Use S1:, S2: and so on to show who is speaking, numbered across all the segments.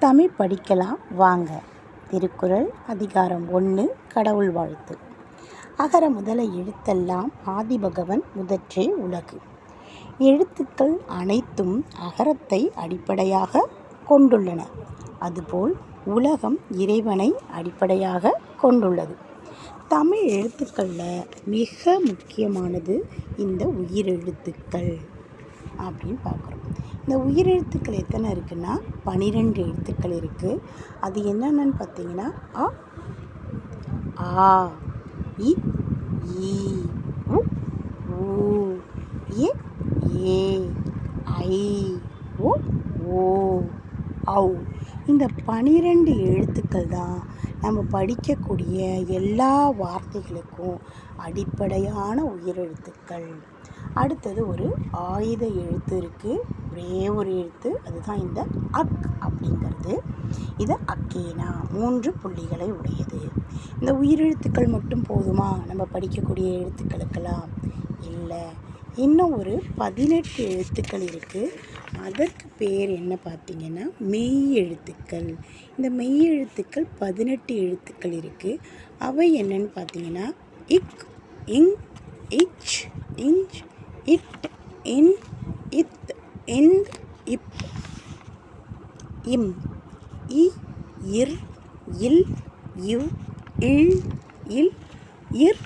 S1: தமிழ் படிக்கலாம் வாங்க. திருக்குறள் அதிகாரம் 1 கடவுள் வாழ்த்து. அகர முதல எழுத்தெல்லாம் ஆதிபகவன் முதற்றே உலகு. எழுத்துக்கள் அனைத்தும் அகரத்தை அடிப்படையாக கொண்டுள்ளன. அதுபோல் உலகம் இறைவனை அடிப்படையாக கொண்டுள்ளது. தமிழ் எழுத்துக்களில் மிக முக்கியமானது இந்த உயிரெழுத்துக்கள் அப்படின்னு பார்க்குறோம். இந்த உயிரெழுத்துக்கள் எத்தனை இருக்குன்னா 12 எழுத்துக்கள் இருக்குது. அது என்னென்னு பார்த்தீங்கன்னா அ, ஆ, இ, ஈ, உ, ஊ, எ, ஏ, ஐ, ஓ, ஓ, ஔ. இந்த 12 எழுத்துக்கள் தான் நம்ம படிக்கக்கூடிய எல்லா வார்த்தைகளுக்கும் அடிப்படையான உயிரெழுத்துக்கள். அடுத்தது ஒரு ஆயுத எழுத்து இருக்குது, ஒரே ஒரு எழுத்து, அதுதான் இந்த அக் அப்படிங்கிறது. இது அக்கேனா 3 புள்ளிகளை உடையது. இந்த உயிரெழுத்துக்கள் மட்டும் போதுமா நம்ம படிக்கக்கூடிய எழுத்துக்களுக்கெல்லாம்? இல்லை, இன்னும் ஒரு 18 எழுத்துக்கள் இருக்குது. அதற்கு பேர் என்ன பார்த்தீங்கன்னா மெய் எழுத்துக்கள். இந்த மெய் எழுத்துக்கள் 18 எழுத்துக்கள் இருக்குது. அவை என்னன்னு பார்த்தீங்கன்னா இக், இங், இச், இஞ்ச், இட், இன், இத், இந்த், இப், இம், இ, இர், இல், இவ், இல், இல், இர்,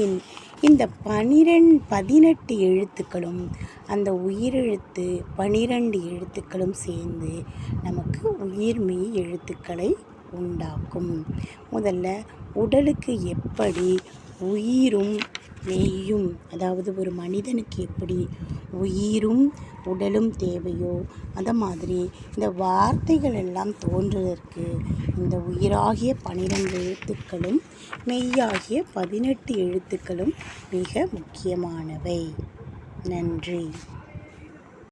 S1: இன். இந்த 18 எழுத்துக்களும் அந்த உயிரெழுத்து 12 எழுத்துக்களும் சேர்ந்து நமக்கு உயிர்மெய் எழுத்துக்களை உண்டாக்கும். முதல்ல உடலுக்கு எப்படி உயிரும் மெய்யும், அதாவது ஒரு மனிதனுக்கு எப்படி உயிரும் உடலும் தேவையோ அந்த மாதிரி இந்த வார்த்தைகள் எல்லாம் தோன்றுவதற்கு இந்த உயிராகிய 12 எழுத்துக்களும் மெய்யாகிய 18 எழுத்துக்களும் மிக முக்கியமானவை. நன்றி.